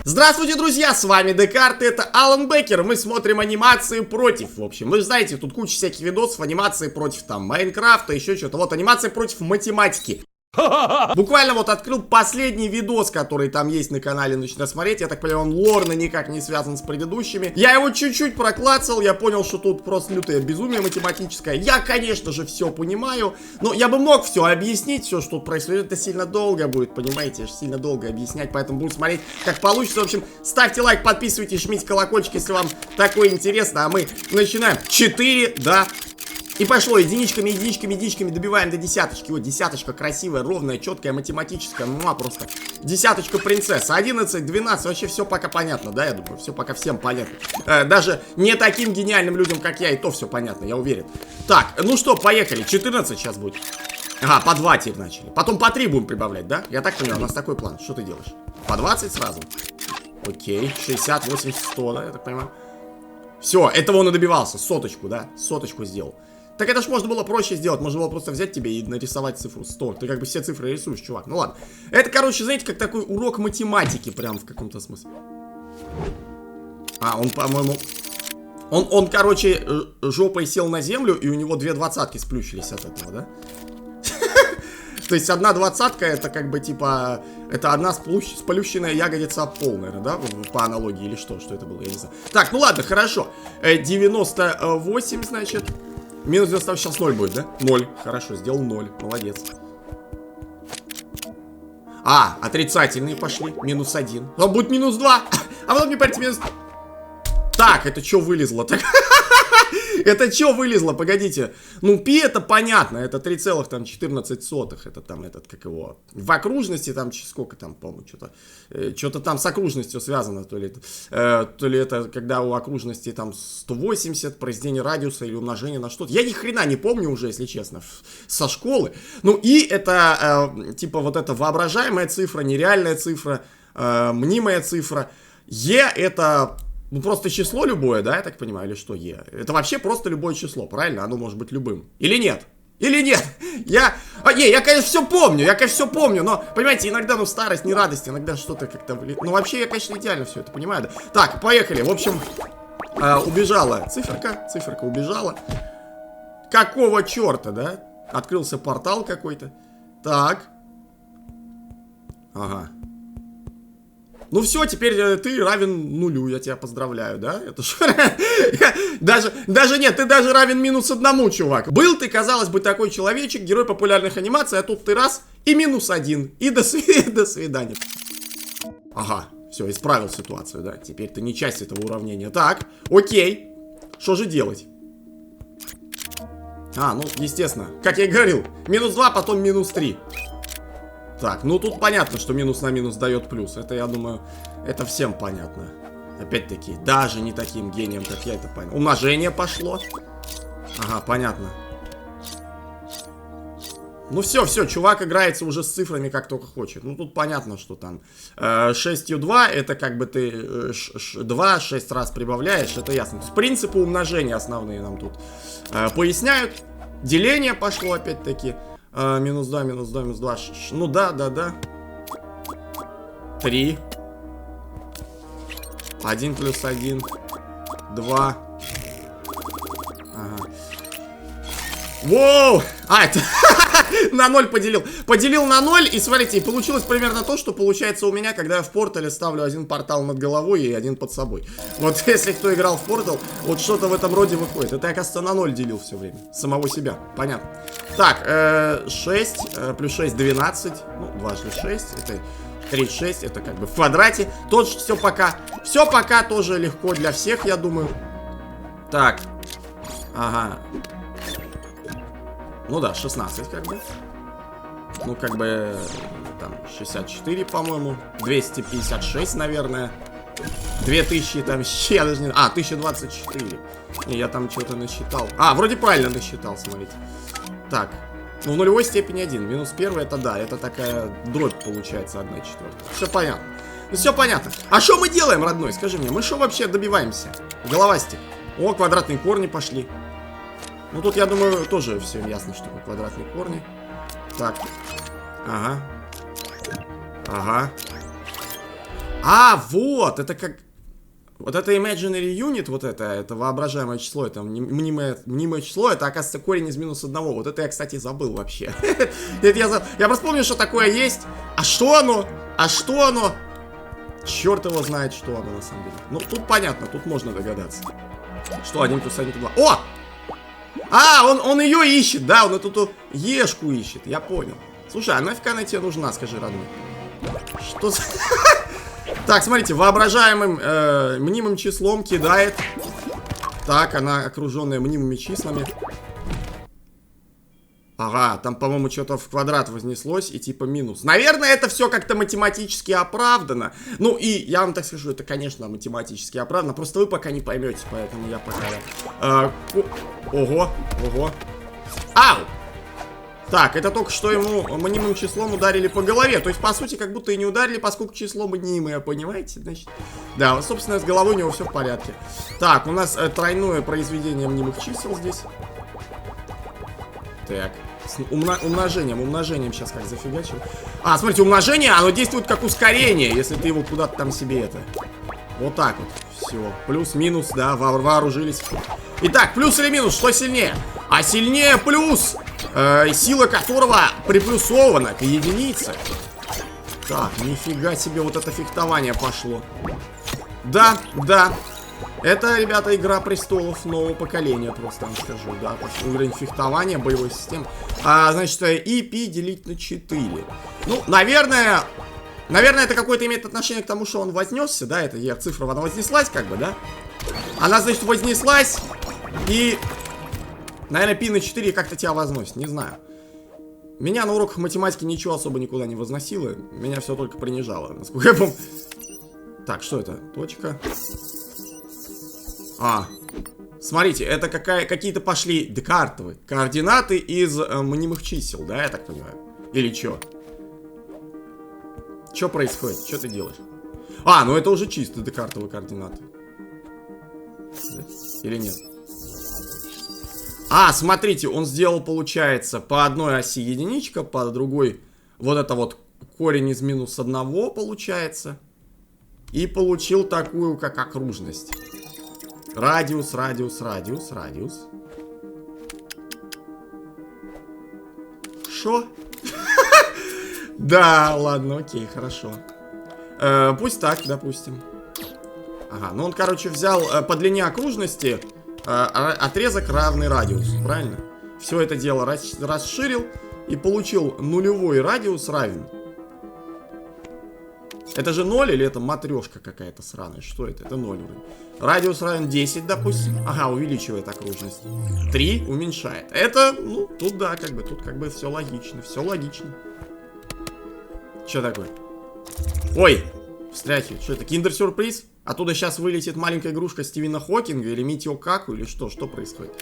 Здравствуйте, друзья, с вами Декарт, это Алан Беккер, мы смотрим анимации против, в общем, вы же знаете, тут куча всяких видосов, анимации против там Майнкрафта, еще что-то, вот анимация против математики. Буквально вот открыл последний видос, который там есть на канале, начинаю смотреть. Я так понимаю, он лорно никак не связан с предыдущими. Я его чуть-чуть проклацал, я понял, что тут просто лютое безумие математическое. Я, конечно же, все понимаю, но я бы мог все объяснить, все, что тут происходит. Это сильно долго будет, понимаете, сильно долго объяснять, поэтому буду смотреть, как получится. В общем, ставьте лайк, подписывайтесь, жмите колокольчик, если вам такое интересно. А мы начинаем. 4, да. И пошло единичками, единичками, единичками, добиваем до десяточки. Вот десяточка красивая, ровная, четкая, математическая. Просто десяточка принцесса. 11, 12, вообще все пока понятно, да, я думаю, все пока всем понятно. Даже не таким гениальным людям, как я, и то все понятно, я уверен. Так, ну что, поехали, 14 сейчас будет. Ага, по 2 теперь начали. Потом по 3 будем прибавлять, да? Я так понимаю, у нас такой план. Что ты делаешь? По 20 сразу? Окей, 60, 80, 100, да, я так понимаю. Все, этого он и добивался, соточку, да, соточку сделал. Так это ж можно было проще сделать, можно было просто взять тебе и нарисовать цифру 100. Ты как бы все цифры рисуешь, чувак. Ну ладно. Это, короче, знаете, как такой урок математики прям в каком-то смысле. А, он, по-моему... Он, короче, жопой сел на землю, и у него 2 двадцатки сплющились от этого, да? То есть 1 двадцатка это как бы типа... Это одна сплющенная ягодица об пол, наверное, да? По аналогии или что? Что это было, я не знаю. Так, ну ладно, хорошо. 98, значит... Минус 90, сейчас 0 будет, да? 0, хорошо, сделал 0, молодец. А, отрицательные пошли, минус 1. А будет минус 2, а потом не парите, минус... Так, это что вылезло? Так... Это что вылезло? Погодите. Ну, пи это понятно. Это 3,14. Это там этот, как его. В окружности там сколько там, по-моему, что-то там с окружностью связано. То ли это когда у окружности там 180, произведение радиуса или умножение на что-то. Я ни хрена не помню уже, если честно, со школы. Ну, и это типа вот эта воображаемая цифра, нереальная цифра, мнимая цифра. Е это... Ну, просто число любое, да, я так понимаю, или что Е? Это вообще просто любое число, правильно? Оно может быть любым. Или нет? Или нет? Я конечно, все помню, но, понимаете, иногда, ну, старость, не радость, иногда что-то как-то... Ну, вообще, я, конечно, идеально все это понимаю, да. Так, поехали, в общем, убежала циферка убежала. Какого черта, да? Открылся портал какой-то. Так. Ага. Ну все, теперь ты равен нулю, я тебя поздравляю, да? Это ж... Даже нет, ты даже равен минус 1, чувак. Был ты, казалось бы, такой человечек, герой популярных анимаций, а тут ты раз и минус 1. И до свидания. Ага, все, исправил ситуацию, да? Теперь ты не часть этого уравнения. Так, окей. Что же делать? А, ну, естественно, как я и говорил, минус 2, потом минус 3. Так, ну тут понятно, что минус на минус дает плюс. Это, я думаю, это всем понятно. Опять-таки, даже не таким гением, как я это понял. Умножение пошло. Ага, понятно. Ну все, чувак играется уже с цифрами как только хочет. Ну тут понятно, что там 6,2 это как бы ты 2, 6 раз прибавляешь, это ясно. То есть принципы умножения основные нам тут поясняют. Деление пошло опять-таки. Минус 2, минус 2, минус 2. Ну да. 3. 1 плюс 1. 2. Ага. Воу! А, это... на 0 поделил. Поделил на 0, и смотрите, и получилось примерно то, что получается у меня, когда я в портале ставлю один портал над головой и один под собой. Вот если кто играл в портал, вот что-то в этом роде выходит. Это я, оказывается, на 0 делил все время. Самого себя. Понятно. Так, 6 плюс 6, 12. Ну, 2 плюс 6, это 36, это как бы в квадрате. Тут все пока тоже легко для всех, я думаю. Так. Ага. Ну да, 16 как бы. Ну как бы там 64, по-моему. 256, наверное. 2000 там, я даже не... А, 1024. Не, я там что-то насчитал. А, вроде правильно насчитал, смотрите. Так. Ну, в нулевой степени 1. Минус 1 это да, это такая дробь получается 1/4. Все понятно. Ну, все понятно. А что мы делаем, родной? Скажи мне, мы что вообще добиваемся? Головастик. О, квадратные корни пошли. Ну, тут, я думаю, тоже все ясно, что квадратные корни. Так. Ага. Ага. А, вот, это как... Вот это imaginary unit, вот это воображаемое число, это мнимое число, это, оказывается, корень из -1. Вот это я, кстати, забыл вообще. Я просто помню, что такое есть. А что оно? А что оно? Черт его знает, что оно на самом деле. Ну, тут понятно, тут можно догадаться. Что, 1 + 1 = 2. О! А, он ее ищет, да, он эту ешку ищет, я понял. Слушай, а нафиг она тебе нужна, скажи, родной? Что за... Так, смотрите, воображаемым мнимым числом кидает. Так, она окруженная мнимыми числами. Ага, там, по-моему, что-то в квадрат вознеслось и типа минус. Наверное, это все как-то математически оправдано. Ну и я вам так скажу, это, конечно, математически оправдано. Просто вы пока не поймете, поэтому я пока... Ого, ого. Ау! Так, это только что ему мнимым числом ударили по голове. То есть, по сути, как будто и не ударили, поскольку число мнимое, понимаете? Значит, да, собственно, с головой у него все в порядке. Так, у нас тройное произведение мнимых чисел здесь. Так, с умножением сейчас как зафигачил. А, смотрите, умножение, оно действует как ускорение, если ты его куда-то там себе это... Вот так вот, все. Плюс-минус, да, вооружились. Итак, плюс или минус, что сильнее? А сильнее плюс, сила которого приплюсована к единице. Так, нифига себе, вот это фехтование пошло. Да, да. Это, ребята, Игра престолов нового поколения, просто вам скажу, да. Уровень фехтования, боевой системы. Значит, и π делить на 4. Ну, наверное, это какое-то имеет отношение к тому, что он вознесся, да. Это цифра, она вознеслась, как бы, да. Она, значит, вознеслась. И, наверное, π на 4 как-то тебя возносит, не знаю. Меня на уроках математики ничего особо никуда не возносило. Меня все только принижало, насколько я помню. Так, что это? Точка. Смотрите, это какие-то пошли декартовые координаты из мнимых чисел, да, я так понимаю? Или что? Что происходит? Что ты делаешь? Ну это уже чисто декартовые координаты. Или нет? Смотрите, он сделал, получается, по одной оси единичка, по другой вот это вот корень из -1 получается. И получил такую, как окружность. Радиус, радиус, радиус, радиус. Шо? Да, ладно, окей, хорошо. Пусть так, допустим. Ага, ну он, короче, взял по длине окружности отрезок, равный радиусу, правильно? Все это дело расширил и получил нулевой радиус равен. Это же 0 или это матрешка какая-то сраная? Что это? Это 0 вроде. Радиус равен 10, допустим. Ага, увеличивает окружность. 3 уменьшает. Это, ну, тут да, тут как бы все логично. Все логично. Что такое? Ой, встряхи. Что это? Киндер-сюрприз? Оттуда сейчас вылетит маленькая игрушка Стивена Хокинга или Митио Каку или что? Что происходит?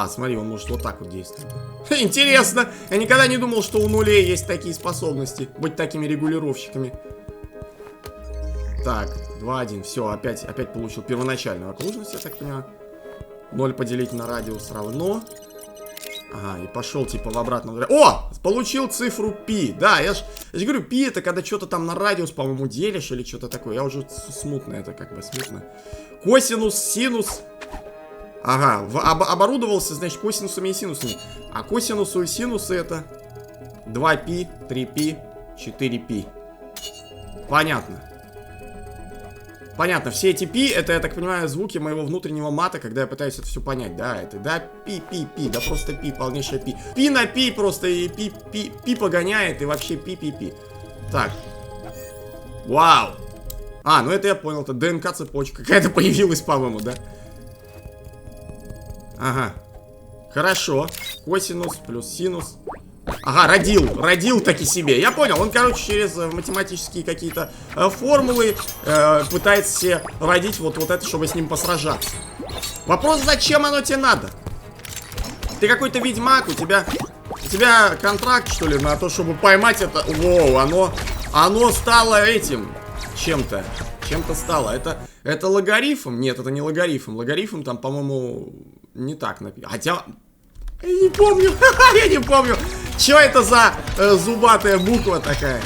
Смотри, он может вот так вот действовать. Интересно! Я никогда не думал, что у нулей есть такие способности. Быть такими регулировщиками. Так, 2-1. Все, опять получил первоначальную окружность, я так понимаю. 0 поделить на радиус равно. Ага, и пошел типа в обратном. О! Получил цифру π. Да, я же говорю, π это когда что-то там на радиус, по-моему, делишь или что-то такое. Я уже смутно, это как бы смутно. Косинус, синус. Ага, оборудовался, значит, косинусами и синусами. А косинусу и синусы это 2π, 3π, 4π. Понятно. Понятно, все эти π, это, я так понимаю, звуки моего внутреннего мата, когда я пытаюсь это все понять. Да, это, да, π, да просто π, полнейшая π. Π на π просто, и π погоняет, и вообще π. Так. Вау. Ну это я понял, это ДНК-цепочка какая-то появилась, по-моему, да? Ага. Хорошо. Косинус плюс синус. Ага, родил таки себе. Я понял, он, короче, через математические какие-то формулы пытается себе родить вот это, чтобы с ним посражаться. Вопрос, зачем оно тебе надо? Ты какой-то ведьмак, у тебя контракт, что ли, на то, чтобы поймать это. Воу, оно стало этим чем-то. Чем-то стало. Это логарифм? Нет, это не логарифм. Логарифм там, по-моему, не так написано. Хотя... Я не помню. Я не помню. Что это за зубатая буква такая?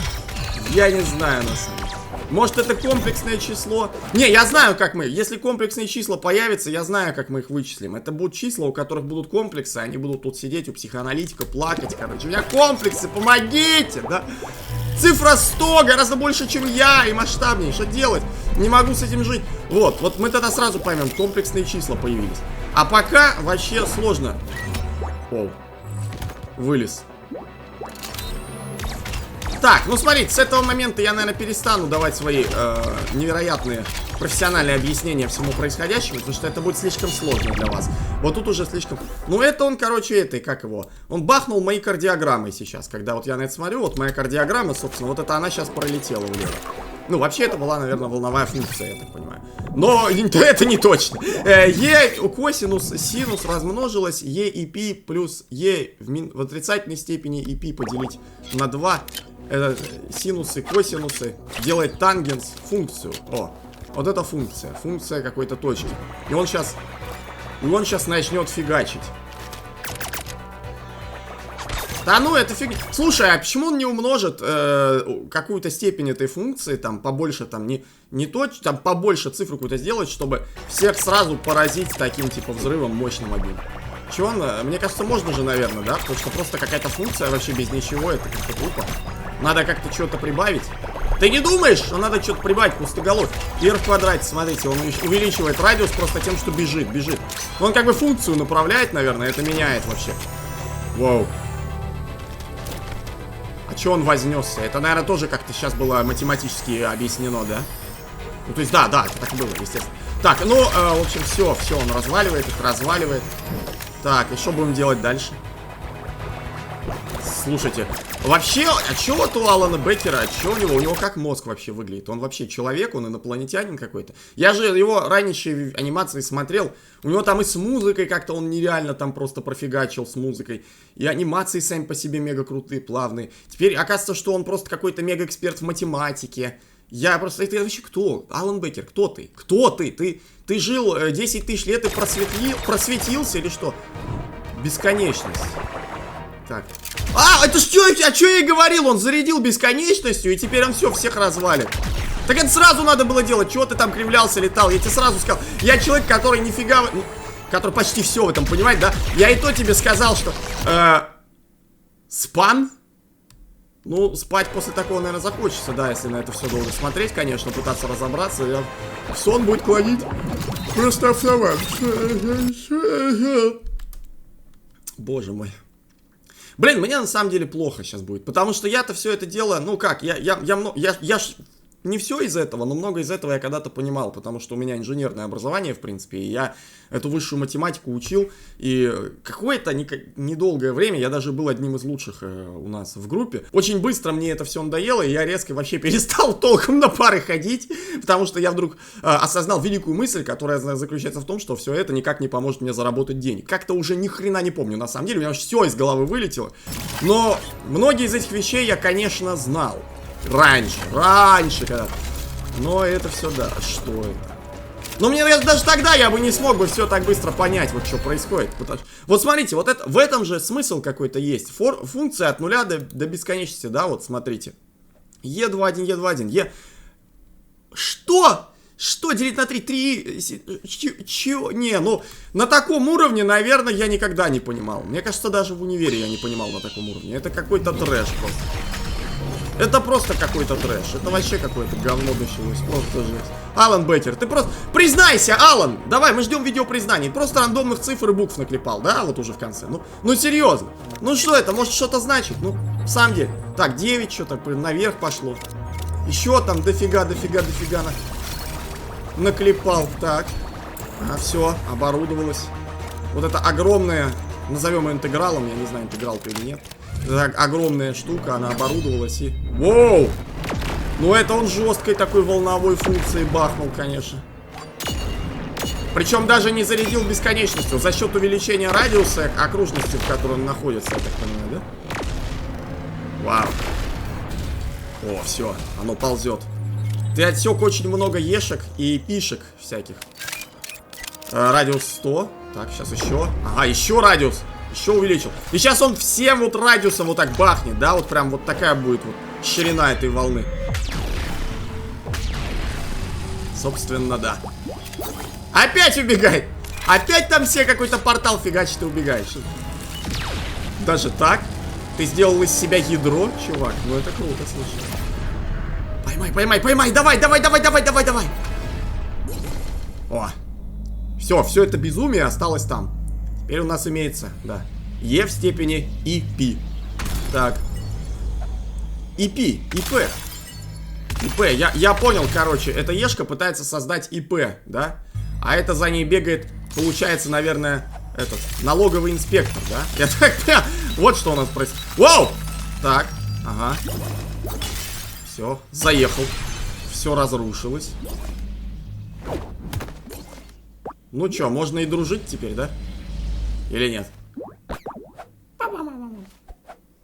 Я не знаю, на самом деле. Может, это комплексное число? Не, я знаю, как мы. Если комплексные числа появятся, я знаю, как мы их вычислим. Это будут числа, у которых будут комплексы. Они будут тут сидеть у психоаналитика, плакать, короче. У меня комплексы, помогите, да? Цифра 100 гораздо больше, чем я, и масштабнее. Что делать? Не могу с этим жить. Вот мы тогда сразу поймем, комплексные числа появились. А пока вообще сложно. Оу. Вылез. Так, ну смотрите, с этого момента я, наверное, перестану давать свои невероятные профессиональные объяснения всему происходящему, потому что это будет слишком сложно для вас. Вот тут уже слишком... Ну, это он, короче, как его? Он бахнул мои кардиограммы сейчас, когда вот я на это смотрю, вот моя кардиограмма, собственно, вот это она сейчас пролетела влево. Ну, вообще, это была, наверное, волновая функция, я так понимаю. Но это не точно. Косинус, синус размножилось, e и π плюс e в отрицательной степени и π поделить на 2. Это синусы, косинусы. Делает тангенс, функцию. О, вот это функция. Функция какой-то точки. И он сейчас начнет фигачить. Да ну, это фигня. Слушай, а почему он не умножит какую-то степень этой функции, там, побольше, там, не то, там, побольше цифру какую-то сделать, чтобы всех сразу поразить таким, типа, взрывом мощным обидом? Чего он? Мне кажется, можно же, наверное, да? Потому что просто какая-то функция вообще без ничего, это как-то глупо. Надо как-то что-то прибавить. Ты не думаешь, что надо что-то прибавить, пустоголов? R в квадрате, смотрите, он увеличивает радиус просто тем, что бежит. Он как бы функцию направляет, наверное, это меняет вообще. Вау. А че он вознесся? Это, наверное, тоже как-то сейчас было математически объяснено, да? Ну, то есть, да, это так и было, естественно. Так, ну, в общем, все, он разваливает, их разваливает. Так, и что будем делать дальше? Слушайте, вообще, а чё вот у Алана Беккера, а чё у него? У него как мозг вообще выглядит? Он вообще человек, он инопланетянин какой-то? Я же его раньше анимации смотрел. У него там и с музыкой как-то он нереально там просто профигачил с музыкой. И анимации сами по себе мега крутые, плавные. Теперь оказывается, что он просто какой-то мега-эксперт в математике. Я просто... Это вообще кто? Алан Беккер, кто ты? Кто ты? Ты жил 10 тысяч лет и просветился или что? Бесконечность. Так. Это что? А что я и говорил? Он зарядил бесконечностью, и теперь он всех развалит. Так это сразу надо было делать. Чего ты там кривлялся, летал? Я тебе сразу сказал. Я человек, который нифига... Который почти все в этом понимает, да? Я и то тебе сказал, что... Спан? Ну, спать после такого, наверное, захочется, да, если на это все долго смотреть, конечно, пытаться разобраться. Сон будет клонить. Просто автомат. Боже мой. Блин, мне на самом деле плохо сейчас будет, потому что я-то все это дело, ну как, я не все из этого, но много из этого я когда-то понимал, потому что у меня инженерное образование, в принципе, и я эту высшую математику учил, и какое-то недолгое время я даже был одним из лучших у нас в группе. Очень быстро мне это все надоело, и я резко вообще перестал толком на пары ходить, потому что я вдруг осознал великую мысль, которая заключается в том, что все это никак не поможет мне заработать денег. Как-то уже ни хрена не помню, на самом деле, у меня все из головы вылетело, но многие из этих вещей я, конечно, знал. Раньше когда-то. Но это все, да, что это? Ну, мне даже тогда я бы не смог бы все так быстро понять, вот что происходит. Вот смотрите, вот это, в этом же смысл какой-то есть. Функция от нуля до бесконечности, да, вот смотрите. E21, E21, E... Что? Что делить на 3? 3... Чего? Не, ну, на таком уровне, наверное, я никогда не понимал. Мне кажется, даже в универе я не понимал на таком уровне. Это какой-то трэш просто. Это просто какой-то трэш. Это вообще какое-то говно началось. Просто жесть. Алан Беккер, ты просто... Признайся, Алан! Давай, мы ждем видео признаний. Просто рандомных цифр и букв наклепал, да? Вот уже в конце. Ну серьезно. Ну что это? Может что-то значит? Ну, в самом деле. Так, 9 что-то наверх пошло. Еще там дофига наклепал. Так. Все, оборудовалось. Вот это огромное... Назовем ее интегралом. Я не знаю, интеграл-то или нет. Это огромная штука, она оборудовалась и... Воу! Ну это он жесткой такой волновой функцией бахнул, конечно. Причем даже не зарядил бесконечностью. За счет увеличения радиуса окружности, в которой он находится, я так понимаю, да? Вау. О, все, оно ползет. Ты отсек очень много ешек и пишек всяких. Радиус 100. Так, сейчас еще. Ага, еще радиус. Еще увеличил. И сейчас он всем вот радиусом вот так бахнет, да? Вот прям вот такая будет вот ширина этой волны. Собственно, да. Опять убегает. Опять там все какой-то портал фигачит и убегаешь. Даже так? Ты сделал из себя ядро, чувак? Ну это круто, слушай. Поймай, поймай, поймай. Давай, давай, давай, давай, давай, давай. О. Все это безумие осталось там. Теперь у нас имеется, да, Е в степени ИП. Так. ИП, ИП. ИП, я понял, короче, эта Ешка пытается создать ИП, да? А это за ней бегает, получается, наверное, этот, налоговый инспектор, да? Я так понял, вот что у нас происходит. Вау! Так, ага. Все, заехал. Все разрушилось. Ну чё, можно и дружить теперь, да? Или нет?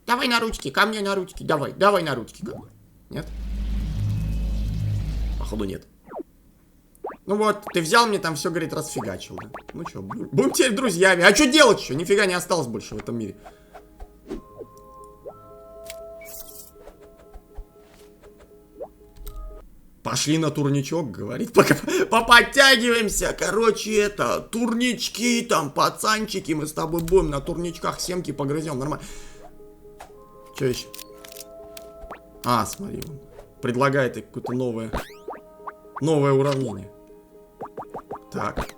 Давай на ручки, ко мне на ручки, давай, давай на ручки ко мне. Нет? Походу нет. Ну вот, ты взял мне там все, говорит, расфигачил, да? Ну чё, будем теперь друзьями. А что делать еще? Нифига не осталось больше в этом мире. Пошли на турничок, говорит. Пока поподтягиваемся. Короче, это, турнички, там, пацанчики. Мы с тобой будем на турничках семки погрызем. Нормально. Че еще? А, смотри. Предлагает какое-то новое уравнение. Так.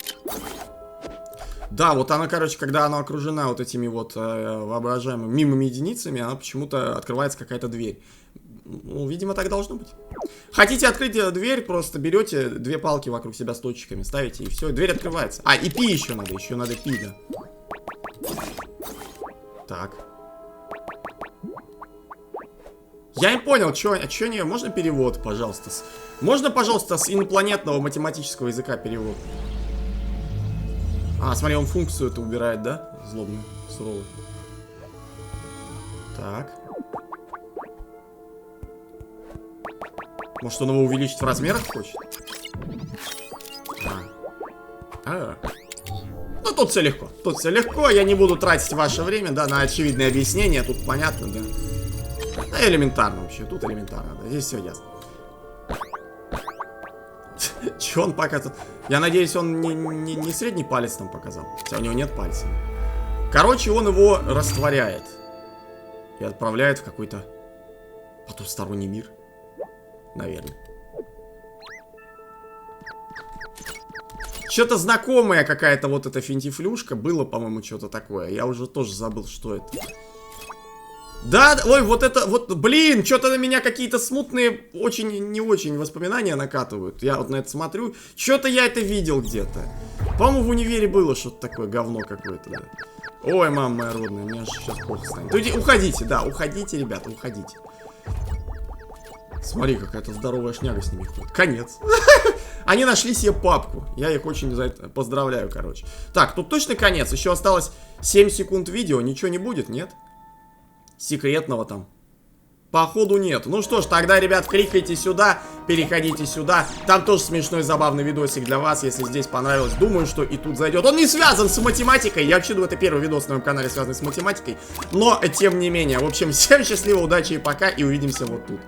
Да, вот она, короче, когда она окружена вот этими вот воображаемыми мимыми единицами, она почему-то открывается какая-то дверь. Ну, видимо, так должно быть. Хотите открыть дверь, просто берете две палки вокруг себя с точками, ставите, и все, дверь открывается. А, и пи еще надо пи, да. Так. Я не понял, что не... Можно перевод, пожалуйста? Можно, пожалуйста, с инопланетного математического языка перевод? А, смотри, он функцию это убирает, да? Злобный, суровый. Так. Может, он его увеличить в размерах хочет? Ну, тут все легко. Тут все легко. Я не буду тратить ваше время, да, на очевидные объяснения. Тут понятно, да. Да, элементарно вообще. Тут элементарно, да. Здесь все ясно. Че он показывает? Я надеюсь, он не средний палец там показал. Хотя у него нет пальца. Короче, он его растворяет. И отправляет в какой-то потусторонний мир. Наверное. Что-то знакомая какая-то вот эта финтифлюшка. Было, по-моему, что-то такое. Я уже тоже забыл, что это. Да, ой, вот это, вот, блин, что-то на меня какие-то смутные, очень, не очень воспоминания накатывают. Я вот на это смотрю. Что-то я это видел где-то. По-моему, в универе было что-то такое, говно какое-то, да. Ой, мама моя родная, мне сейчас плохо станет. Уходите, да, уходите, ребята, уходите. Смотри, какая-то здоровая шняга с ними ходит. Конец. Они нашли себе папку. Я их очень за это поздравляю, короче. Так, тут точно конец. Еще осталось 7 секунд видео. Ничего не будет, нет? Секретного там. Походу нет. Ну что ж, тогда, ребят, кликайте сюда, переходите сюда. Там тоже смешной, забавный видосик для вас, если здесь понравилось. Думаю, что и тут зайдет. Он не связан с математикой. Я вообще думаю, это первый видос на моем канале, связанный с математикой. Но, тем не менее. В общем, всем счастливо, удачи и пока. И увидимся вот тут.